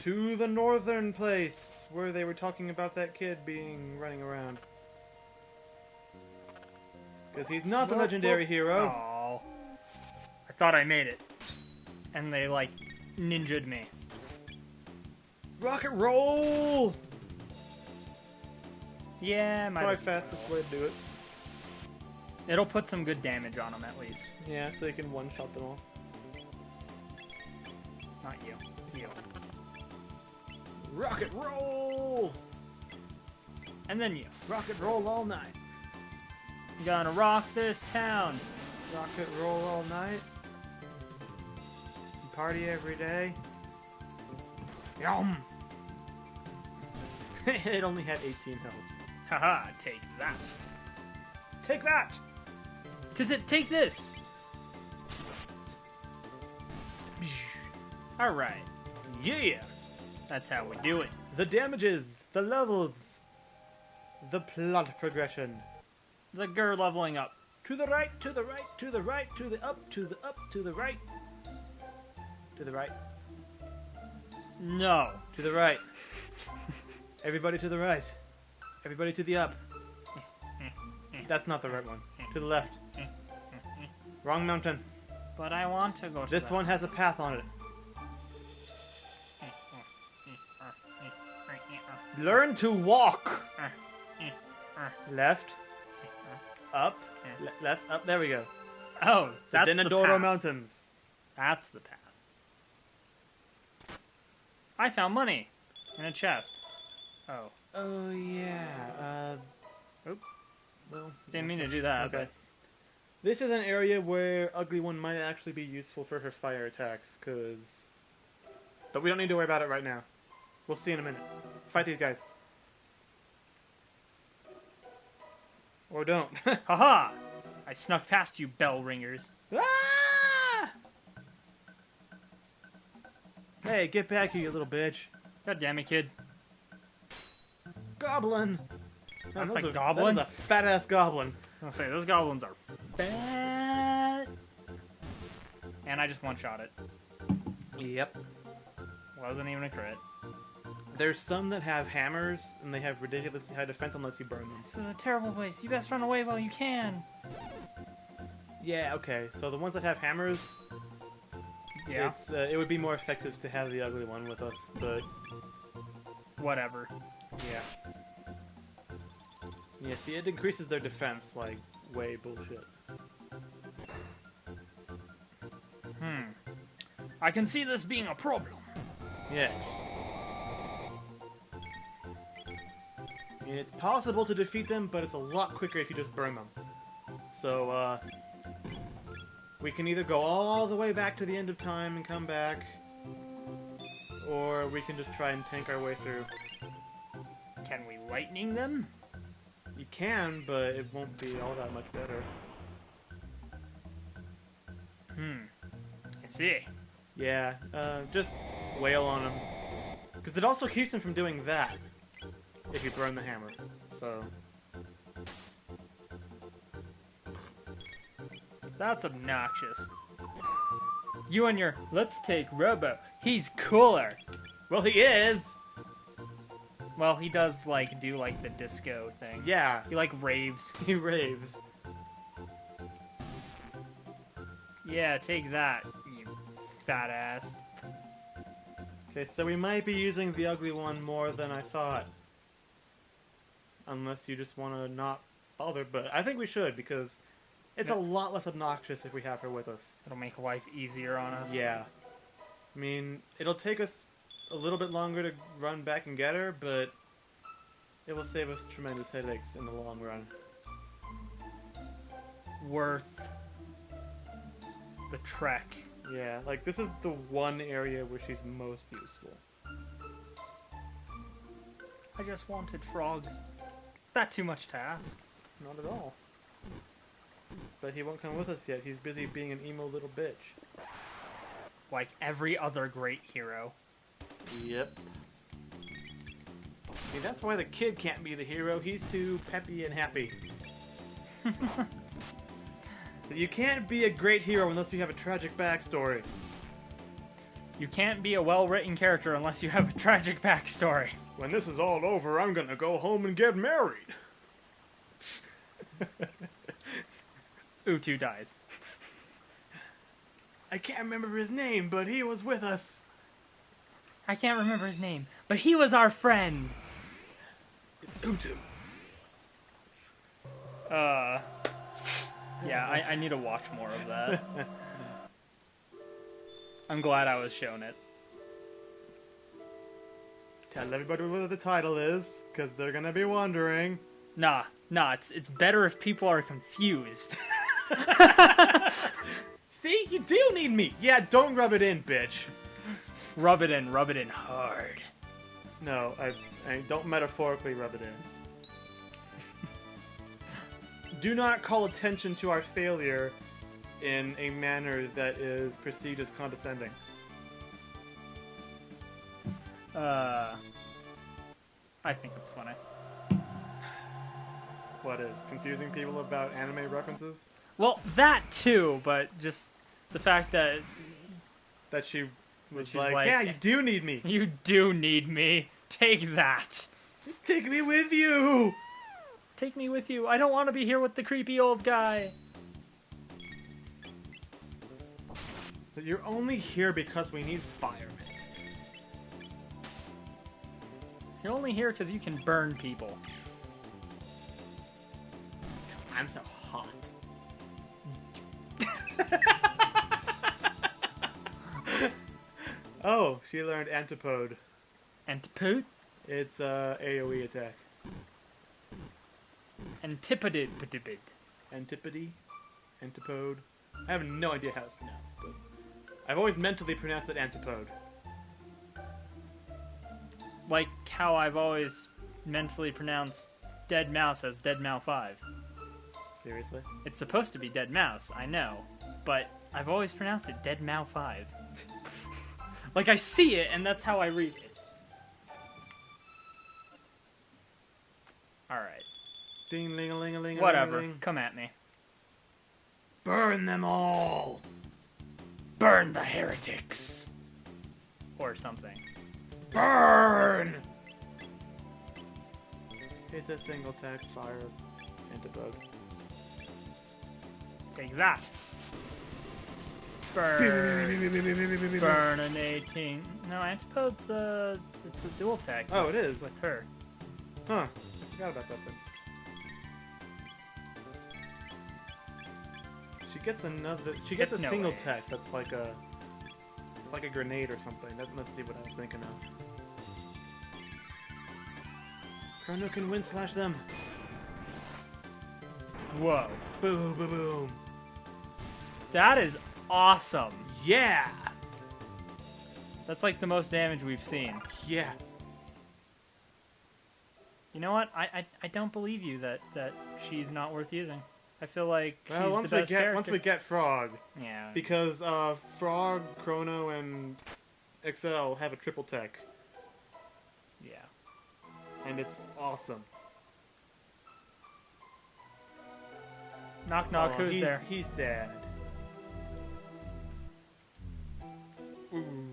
to the northern place where they were talking about that kid running around. Because he's not the legendary hero. Oh, I thought I made it, and they like ninja'd me. Rocket roll! Yeah, Probably fastest way to do it. It'll put some good damage on them at least. Yeah, so you can one-shot them all. Not you. You. Rocket roll! And then you. Rocket roll all night. Gonna rock this town. Rocket roll all night. Party every day. Yum! It only had 18 health. Haha, take that. Take that! Take this! Alright. Yeah! That's how we do it. The damages, the levels, the plot progression. The GUR leveling up. To the right, to the right, to the right, to the up, to the up, to the right. To the right. No. To the right. Everybody to the right. Everybody to the up. That's not the right one. To the left. Wrong mountain. But I want to go to This one has a path on it. Learn to walk. Left. Up. Left. Up. There we go. Oh, that's the Denadoro path. Mountains. That's the path. I found money in a chest. Oh. Oh, yeah. Oop. Well, Didn't mean to do that, okay. This is an area where Ugly One might actually be useful for her fire attacks, cause... But we don't need to worry about it right now. We'll see in a minute. Fight these guys. Or don't. Haha! I snuck past you, bell ringers. Ah! Hey, get back here, you little bitch. God damn it, kid. Goblin! That's a goblin? That is a fat-ass goblin. I'll say, those goblins are fat. And I just one-shot it. Yep. Wasn't even a crit. There's some that have hammers, and they have ridiculously high defense unless you burn them. This is a terrible place. You best run away while you can. Yeah, okay. So the ones that have hammers, Yeah. it would be more effective to have the Ugly One with us, but... Whatever. Yeah. Yeah, see, it increases their defense, like, way bullshit. I can see this being a problem. Yeah. I mean, it's possible to defeat them, but it's a lot quicker if you just burn them. So, we can either go all the way back to the end of time and come back, or we can just try and tank our way through. Can we lightning them? You can, but it won't be all that much better. I see. Yeah, just wail on them. Because it also keeps them from doing that, if you burn the hammer. So... That's obnoxious. You and your, let's take Robo. He's cooler. Well, he is! Well, he does, like, do, like, the disco thing. Yeah, He, like, raves. he raves. Yeah, take that, you fat ass. Okay, so we might be using the Ugly One more than I thought. Unless you just want to not bother, but I think we should, because it's a lot less obnoxious if we have her with us. It'll make life easier on us. Yeah. I mean, it'll take us a little bit longer to run back and get her, but it will save us tremendous headaches in the long run. Worth the trek. Yeah, like, this is the one area where she's most useful. I just wanted Frog. Is that too much to ask? Not at all. But he won't come with us yet. He's busy being an emo little bitch. Like every other great hero. Yep. See, that's why the kid can't be the hero. He's too peppy and happy. You can't be a great hero unless you have a tragic backstory. You can't be a well-written character unless you have a tragic backstory. When this is all over, I'm gonna go home and get married. Utu dies. I can't remember his name, but he was with us. I can't remember his name, but he was our friend. It's Utu. Yeah, I need to watch more of that. I'm glad I was shown it. Tell everybody what the title is, because they're gonna be wondering. Nah, it's better if people are confused. See? You do need me! Yeah, don't rub it in, bitch. Rub it in hard. No, I don't metaphorically rub it in. Do not call attention to our failure in a manner that is perceived as condescending. I think it's funny. What is? Confusing people about anime references? Well, that too, but just the fact that That she was she's like, like, yeah, you do need me. you do need me. Take that. Take me with you! Take me with you. I don't want to be here with the creepy old guy. But you're only here because we need firemen. You're only here because you can burn people. I'm so hot. Oh, she learned Antipode. Antipode? It's AoE attack. Antipode. Antipode? Antipode? I have no idea how it's pronounced, but I've always mentally pronounced it Antipode. Like how I've always mentally pronounced Dead Mouse as Dead Mouse 5. Seriously? It's supposed to be Dead Mouse, I know, but I've always pronounced it Dead Mouse 5. Like I see it, and that's how I read it. Alright. Ding ling a ling a ling a Whatever. ling. Come at me. Burn them all! Burn the heretics! Or something. Burn! It's a single attack fire Antipode. Take that! Burn! Burn an 18. No, Antipode's it's a dual attack. Oh, it is? With her. Huh. I forgot about that thing. She gets a No single way. attack that's like a... It's like a grenade or something. That must be what I was thinking of. Chrono can win slash them. Whoa. Boom, boom, boom. That is awesome. Yeah! That's like the most damage we've seen. Yeah. You know what? I don't believe you that she's not worth using. I feel like Well, she's once the we best get character. Frog, Yeah. because Frog, Chrono, and XL have a triple tech, Yeah. and it's awesome. Knock knock, Oh, who's there? He's sad. Ooh.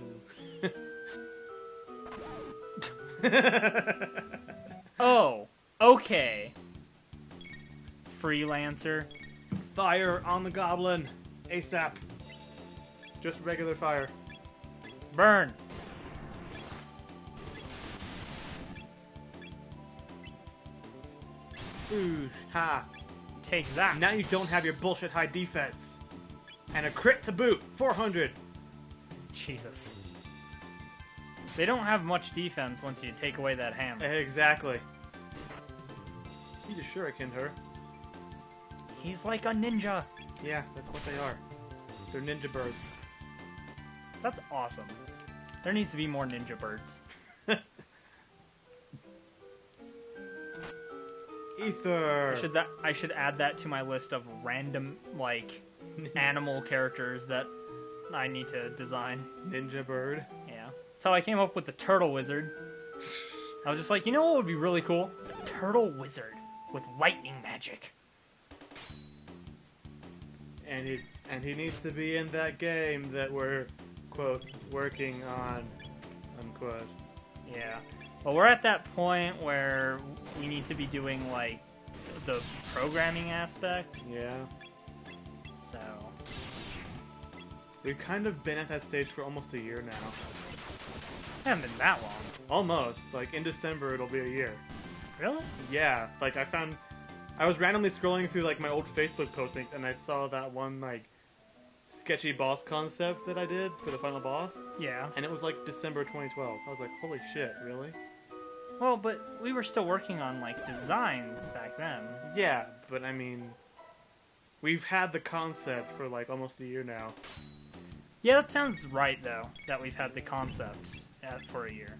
Oh, okay. Freelancer. Fire on the goblin, ASAP. Just regular fire. Burn. Ooh, ha. Take that. Now you don't have your bullshit high defense. And a crit to boot, 400. Jesus. They don't have much defense once you take away that hammer. Exactly. He just shurikened her. He's like a ninja. Yeah, that's what they are. They're ninja birds. That's awesome. There needs to be more ninja birds. Ether. I should add that to my list of random like animal characters that I need to design. Ninja bird. Yeah. So I came up with the turtle wizard. I was just like, you know what would be really cool? A turtle wizard with lightning magic. And he needs to be in that game that we're quote, working on, unquote. Yeah. Well, we're at that point where we need to be doing, like, the programming aspect. Yeah. So... We've kind of been at that stage for almost a year now. It hasn't been that long. Almost. Like, in December, it'll be a year. Really? Yeah. Like, I was randomly scrolling through, like, my old Facebook postings, and I saw that one, like, sketchy boss concept that I did for the final boss. Yeah. And it was, like, December 2012. I was like, holy shit, really? Well, but we were still working on, like, designs back then. Yeah, but I mean... We've had the concept for, like, almost a year now. Yeah, that sounds right, though, that we've had the concept for a year.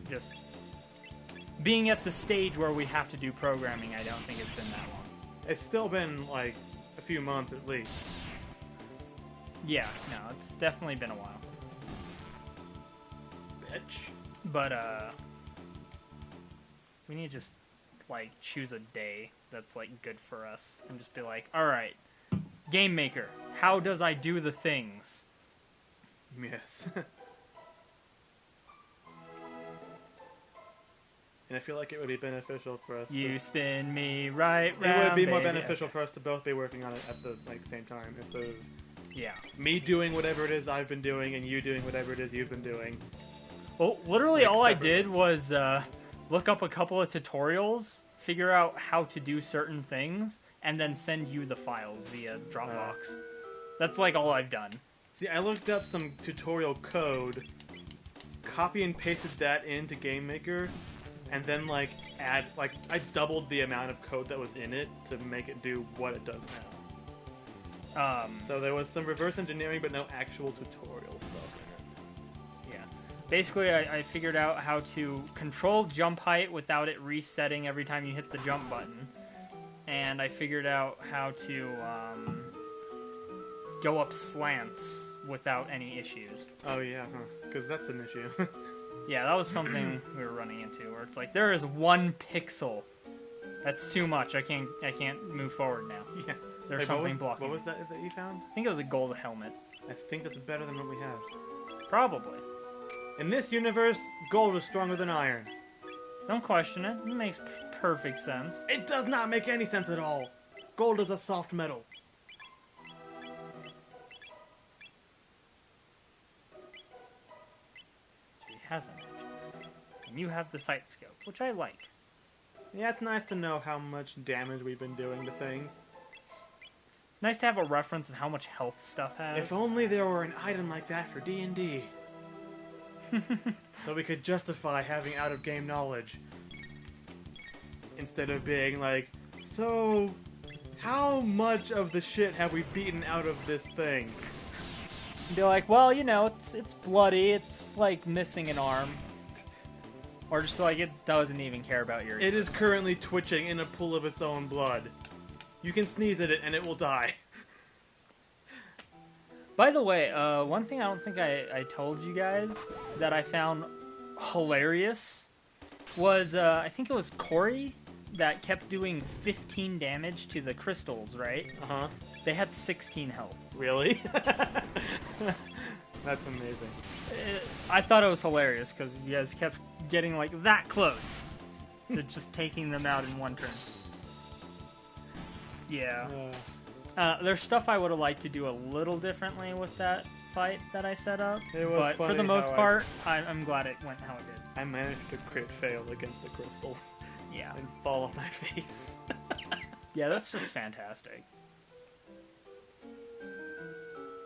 Just being at the stage where we have to do programming, I don't think it's been that long. It's still been, like, a few months at least. Yeah, no, it's definitely been a while. Bitch. But, we need to just, like, choose a day that's, like, good for us. And just be like, alright, Game Maker, how does I do the things? Yes. And I feel like it would be beneficial for us You to... spin me right It round, would be more baby. beneficial for us to both be working on it at the, like, same time, instead of Yeah. me doing whatever it is I've been doing and you doing whatever it is you've been doing. Well, literally Like, all I separately. did was look up a couple of tutorials, figure out how to do certain things, and then send you the files via Dropbox. That's like all I've done. See, I looked up some tutorial code, copy and pasted that into Game Maker, and then, like, I doubled the amount of code that was in it to make it do what it does now. So there was some reverse engineering, but no actual tutorial stuff in it. Yeah. Basically, I figured out how to control jump height without it resetting every time you hit the jump button. And I figured out how to go up slants without any issues. Oh yeah, huh? Because that's an issue. Yeah, that was something we were running into, where it's like, there is 1 pixel. That's too much. I can't move forward now. Yeah. There's Wait, something blocking. What was that you found? I think it was a gold helmet. I think that's better than what we have. Probably. In this universe, gold is stronger than iron. Don't question it. It makes perfect sense. It does not make any sense at all. Gold is a soft metal. She has edges. And you have the sight scope, which I like. Yeah, it's nice to know how much damage we've been doing to things. Nice to have a reference of how much health stuff has. If only there were an item like that for D&D. So we could justify having out-of-game knowledge. Instead of being like, so, how much of the shit have we beaten out of this thing? Be like, well, you know, it's bloody, it's like missing an arm. Or just be like, it doesn't even care about your It is existence. currently twitching in a pool of its own blood. You can sneeze at it and it will die. By the way, one thing I don't think I told you guys that I found hilarious was, I think it was Corey that kept doing 15 damage to the crystals, right? Uh-huh. They had 16 health. Really? That's amazing. I thought it was hilarious because you guys kept getting like that close to just taking them out in one turn. Yeah. There's stuff I would have liked to do a little differently with that fight that I set up. It was But for funny the most how part, I'm glad it went how it did. I managed to crit fail against the crystal Yeah. and fall on my face. Yeah, that's just fantastic.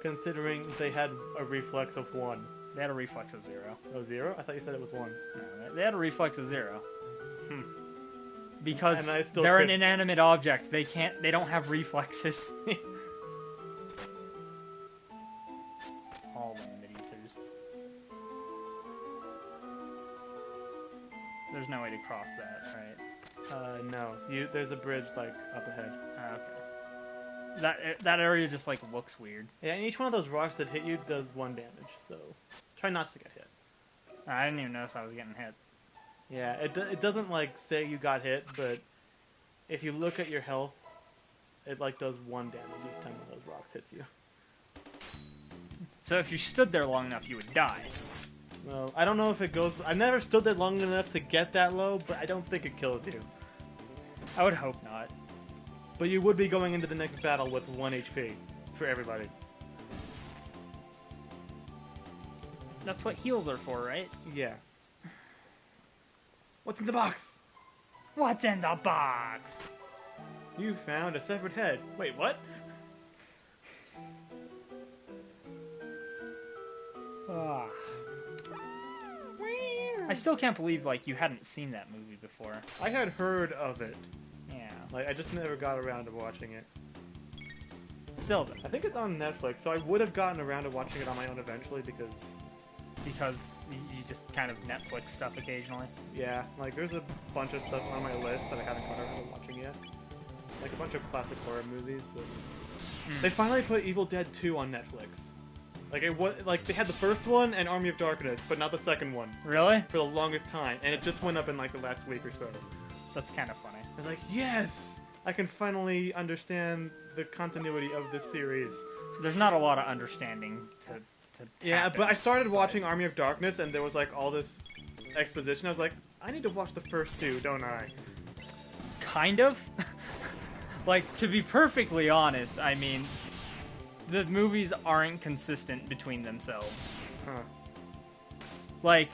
Considering they had a reflex of 1. They had a reflex of 0. Oh, 0? I thought you said it was 1. No, they had a reflex of 0. Hmm. Because And I still they're an crit- inanimate object. They don't have reflexes. All the mid-ethers. There's no way to cross that, right? No. There's a bridge, like, up ahead. Okay. That area just, like, looks weird. Yeah, and each one of those rocks that hit you does 1 damage, so try not to get hit. I didn't even notice I was getting hit. Yeah, it doesn't, like, say you got hit, but if you look at your health, it, like, does 1 damage each time one of those rocks hits you. So if you stood there long enough, you would die. Well, I don't know if it goes... I never stood there long enough to get that low, but I don't think it kills you. I would hope not. But you would be going into the next battle with 1 HP for everybody. That's what heals are for, right? Yeah. What's in the box? What's in the box? You found a severed head. Wait, what? Ah. I still can't believe, like, you hadn't seen that movie before. I had heard of it. Yeah. Like, I just never got around to watching it. Still, though. I think it's on Netflix, so I would have gotten around to watching it on my own eventually because... Because you just kind of Netflix stuff occasionally. Yeah, like, there's a bunch of stuff on my list that I haven't got around to watching yet. Like, a bunch of classic horror movies, but... They finally put Evil Dead 2 on Netflix. Like, it was, like, they had the first one and Army of Darkness, but not the second one. Really? For the longest time, and it just went up in, like, the last week or so. That's kind of funny. I was like, yes! I can finally understand the continuity of this series. There's not a lot of understanding to Yeah, happen, but I started watching Army of Darkness, and there was, like, all this exposition. I was like, I need to watch the first two, don't I? Kind of. Like, to be perfectly honest, I mean, the movies aren't consistent between themselves. Huh. Like,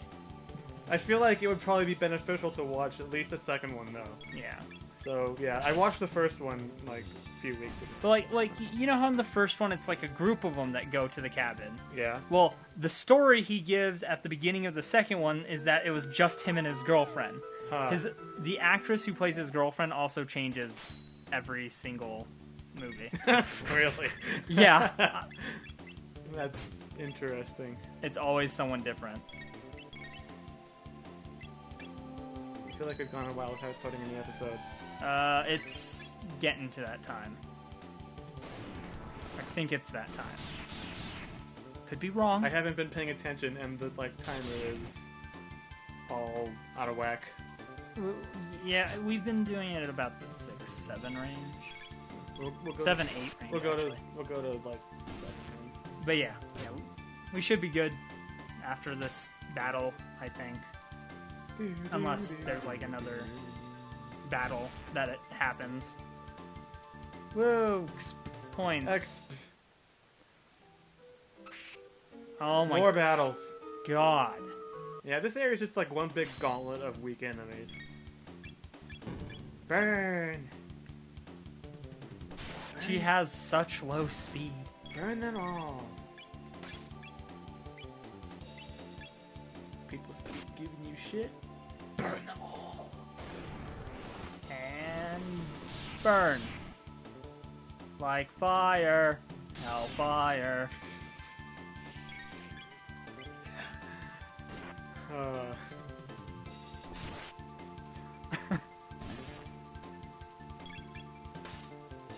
I feel like it would probably be beneficial to watch at least the second one, though. yeah. So, yeah, I watched the first one, like, a few weeks ago. But like, you know how in the first one it's like a group of them that go to the cabin? Yeah. Well, the story he gives at the beginning of the second one is that it was just him and his girlfriend. Huh. The actress who plays his girlfriend also changes every single movie. Really? Yeah. That's interesting. It's always someone different. I feel like we've gone a while without starting a new episode. It's getting to that time. I think it's that time. Could be wrong. I haven't been paying attention, and the, like, timer is all out of whack. Yeah, we've been doing it at about the 6-7 range. We'll go 7-8 range. We'll go actually. to like 7. But yeah, we should be good after this battle, I think. Unless there's like another battle that it happens. Whoa, points. Oh my More battles. god. Yeah, this area is just like one big gauntlet of weak enemies. Burn! She has such low speed. Burn them all. People keep giving you shit. Burn them all. And burn. Like fire. Hellfire.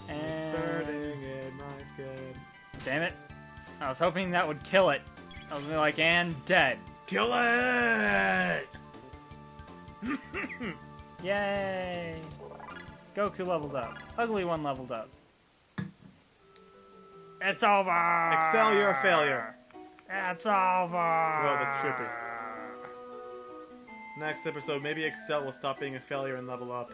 Burning in my skin. Damn it. I was hoping that would kill it. I was gonna be like, and dead. Kill it! Yay! Goku leveled up. Ugly one leveled up. It's over! Excel, you're a failure. It's over! Well, that's trippy. Next episode, maybe Excel will stop being a failure and level up.